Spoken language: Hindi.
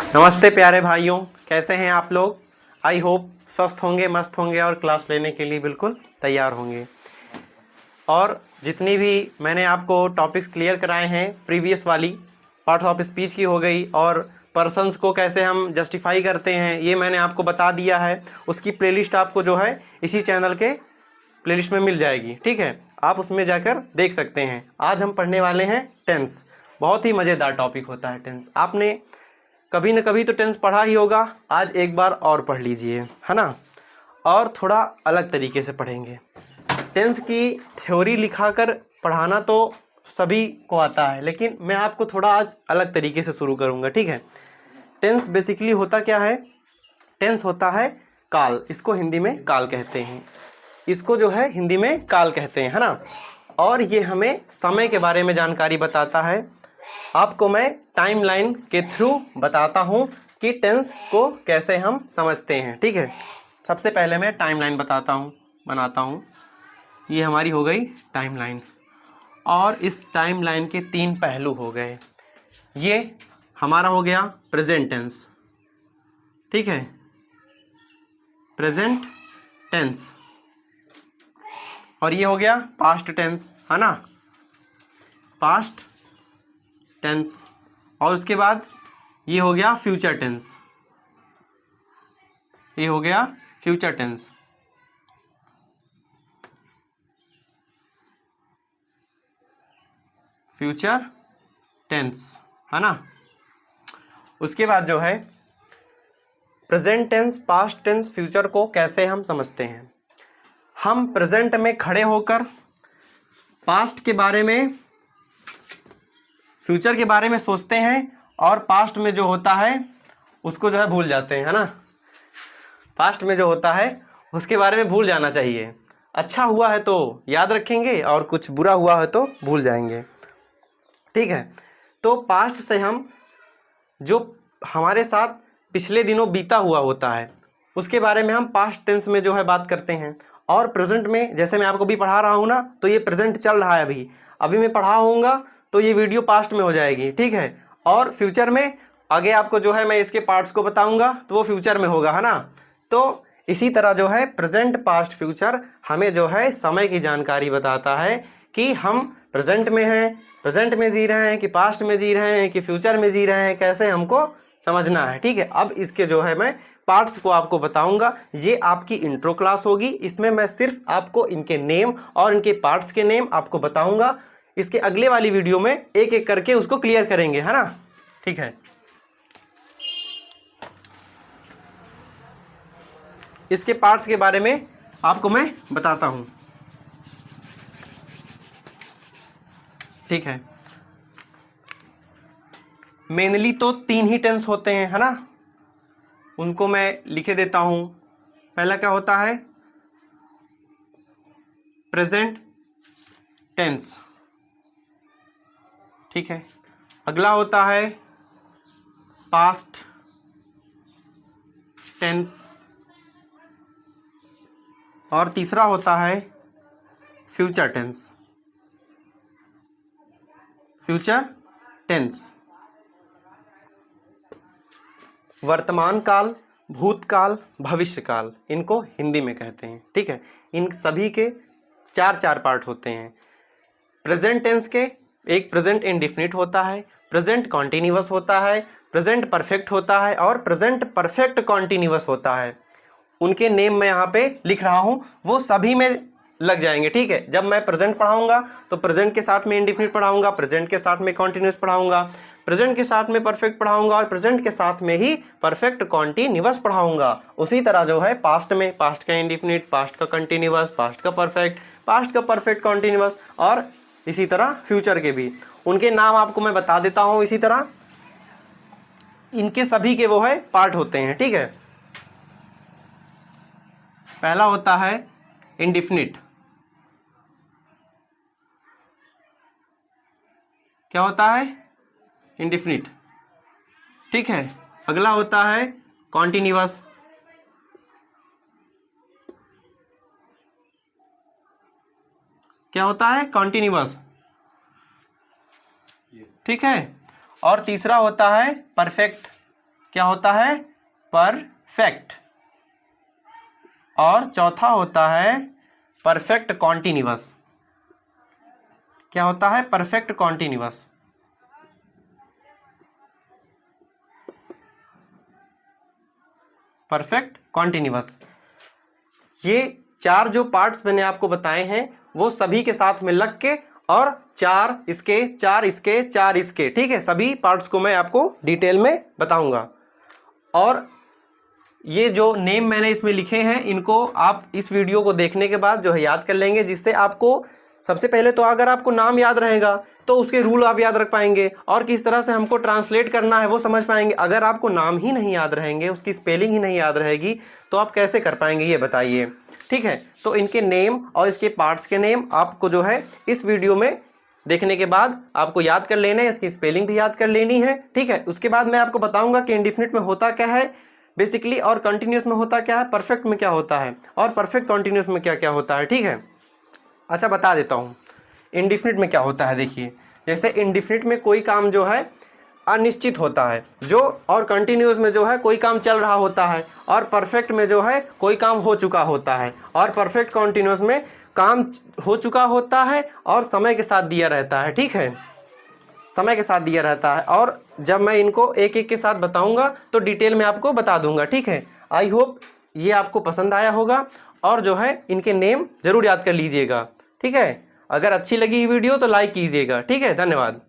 नमस्ते प्यारे भाइयों, कैसे हैं आप लोग। आई होप स्वस्थ होंगे, मस्त होंगे और क्लास लेने के लिए बिल्कुल तैयार होंगे। और जितनी भी मैंने आपको टॉपिक्स क्लियर कराए हैं, प्रीवियस वाली पार्ट्स ऑफ स्पीच की हो गई और पर्सन्स को कैसे हम जस्टिफाई करते हैं, ये मैंने आपको बता दिया है। उसकी प्लेलिस्ट आपको जो है इसी चैनल के प्लेलिस्ट में मिल जाएगी, ठीक है। आप उसमें जाकर देख सकते हैं। आज हम पढ़ने वाले हैं टेंस। बहुत ही मज़ेदार टॉपिक होता है टेंस। आपने कभी न कभी तो टेंस पढ़ा ही होगा, आज एक बार और पढ़ लीजिए, है ना। और थोड़ा अलग तरीके से पढ़ेंगे। टेंस की थ्योरी लिखाकर पढ़ाना तो सभी को आता है, लेकिन मैं आपको थोड़ा आज अलग तरीके से शुरू करूँगा, ठीक है। टेंस बेसिकली होता क्या है? टेंस होता है काल, इसको हिंदी में काल कहते हैं। इसको जो है हिंदी में काल कहते हैं, है ना। और ये हमें समय के बारे में जानकारी बताता है। आपको मैं टाइमलाइन के थ्रू बताता हूँ कि टेंस को कैसे हम समझते हैं, ठीक है। सबसे पहले मैं टाइमलाइन बनाता हूँ। ये हमारी हो गई टाइमलाइन, और इस टाइमलाइन के 3 पहलू हो गए। ये हमारा हो गया प्रेजेंट टेंस, ठीक है, प्रेजेंट टेंस। और ये हो गया पास्ट टेंस, है ना, पास्ट टेंस। और उसके बाद ये हो गया फ्यूचर टेंस, ये हो गया फ्यूचर टेंस। फ्यूचर टेंस, है ना। उसके बाद जो है present tense, past tense, future को कैसे हम समझते हैं। हम प्रेजेंट में खड़े होकर पास्ट के बारे में, फ्यूचर के बारे में सोचते हैं, और पास्ट में जो होता है उसको जो है भूल जाते हैं, है ना। पास्ट में जो होता है उसके बारे में भूल जाना चाहिए। अच्छा हुआ है तो याद रखेंगे, और कुछ बुरा हुआ है तो भूल जाएंगे, ठीक है। तो पास्ट से हम जो हमारे साथ पिछले दिनों बीता हुआ होता है उसके बारे में हम पास्ट टेंस में जो है बात करते हैं। और प्रेजेंट में, जैसे मैं आपको भी पढ़ा रहा हूँ ना, तो ये प्रेजेंट चल रहा है अभी मैं पढ़ा होऊंगा तो ये वीडियो पास्ट में हो जाएगी, ठीक है। और फ्यूचर में आगे आपको जो है मैं इसके पार्ट्स को बताऊंगा तो वो फ्यूचर में होगा, है ना। तो इसी तरह जो है प्रेजेंट, पास्ट, फ्यूचर हमें जो है समय की जानकारी बताता है कि हम प्रेजेंट में हैं, प्रेजेंट में जी रहे हैं कि पास्ट में जी रहे हैं कि फ्यूचर में जी रहे हैं, कैसे हमको समझना है, ठीक है। अब इसके जो है मैं पार्ट्स को आपको बताऊंगा। ये आपकी इंट्रो क्लास होगी, इसमें मैं सिर्फ आपको इनके नेम और इनके पार्ट्स के नेम आपको बताऊंगा। इसके अगले वाली वीडियो में एक एक करके उसको क्लियर करेंगे, है ना, ठीक है। इसके पार्ट्स के बारे में आपको मैं बताता हूं, ठीक है। मेनली तो 3 ही टेंस होते हैं, है ना। उनको मैं लिखे देता हूं। पहला क्या होता है? प्रेजेंट टेंस, ठीक है। अगला होता है पास्ट टेंस, और तीसरा होता है फ्यूचर टेंस। फ्यूचर टेंस वर्तमान काल, भूतकाल, भविष्यकाल, इनको हिंदी में कहते हैं, ठीक है। इन सभी के 4 पार्ट होते हैं। प्रेजेंट टेंस के एक प्रेजेंट इंडेफिनिट होता है, प्रेजेंट कॉन्टिन्यूअस होता है, प्रेजेंट परफेक्ट होता है, और प्रेजेंट परफेक्ट कॉन्टिन्यूअस होता है। उनके नेम मैं यहाँ पे लिख रहा हूँ, वो सभी में लग जाएंगे, ठीक है। जब मैं प्रेजेंट पढ़ाऊंगा तो प्रेजेंट के साथ में इंडेफिनिट पढ़ाऊंगा, प्रेजेंट के साथ में कॉन्टिन्यूअस पढ़ाऊंगा, प्रेजेंट के साथ में परफेक्ट पढ़ाऊंगा, और प्रेजेंट के साथ में ही परफेक्ट कॉन्टिन्यूअस पढ़ाऊंगा। उसी तरह जो है पास्ट में पास्ट का इंडेफिनिट, पास्ट का कॉन्टिन्यूअस, पास्ट का परफेक्ट, पास्ट का परफेक्ट कॉन्टिन्यूअस, और इसी तरह फ्यूचर के भी। उनके नाम आपको मैं बता देता हूँ। इसी तरह इनके सभी के वो है पार्ट होते हैं, ठीक है। पहला होता है इंडेफिनिट। क्या होता है? इंडेफिनिट, ठीक है। अगला होता है कॉन्टिन्यूअस। क्या होता है? कॉन्टिन्यूअस, ठीक है। और तीसरा होता है परफेक्ट। क्या होता है? परफेक्ट। और चौथा होता है परफेक्ट कॉन्टिन्यूअस। क्या होता है? Perfect continuous. Perfect continuous. ये चार जो पार्ट्स मैंने आपको बताए हैं वो सभी के साथ में लग के, और चार इसके, चार इसके, चार इसके, ठीक है, सभी पार्ट्स को मैं आपको डिटेल में बताऊंगा। और ये जो नेम मैंने इसमें लिखे हैं इनको आप इस वीडियो को देखने के बाद जो है याद कर लेंगे, जिससे आपको सबसे पहले तो अगर आपको नाम याद रहेगा तो उसके रूल आप याद रख पाएंगे, और किस तरह से हमको ट्रांसलेट करना है वो समझ पाएंगे। अगर आपको नाम ही नहीं याद रहेंगे, उसकी स्पेलिंग ही नहीं याद रहेगी, तो आप कैसे कर पाएंगे ये बताइए, ठीक है। तो इनके नेम और इसके पार्ट्स के नेम आपको जो है इस वीडियो में देखने के बाद आपको याद कर लेना है, इसकी स्पेलिंग भी याद कर लेनी है, ठीक है। उसके बाद मैं आपको बताऊंगा कि इंडेफिनिट में होता क्या है बेसिकली, और कंटिन्यूस में होता क्या है, परफेक्ट में क्या होता है, और परफेक्ट कंटिन्यूस में क्या क्या होता है, ठीक है। अच्छा, बता देता हूँ इंडेफिनिट में क्या होता है। देखिए, जैसे इंडेफिनिट में कोई काम जो है अनिश्चित होता है, जो, और कंटिन्यूस में जो है कोई काम चल रहा होता है, और परफेक्ट में जो है कोई काम हो चुका होता है, और परफेक्ट कंटिन्यूस में काम हो चुका होता है और समय के साथ दिया रहता है, ठीक है, समय के साथ दिया रहता है। और जब मैं इनको एक एक के साथ बताऊंगा तो डिटेल में आपको बता दूंगा, ठीक है। आई होप ये आपको पसंद आया होगा, और जो है इनके नेम जरूर याद कर लीजिएगा, ठीक है। अगर अच्छी लगी वीडियो तो लाइक कीजिएगा, ठीक है। धन्यवाद।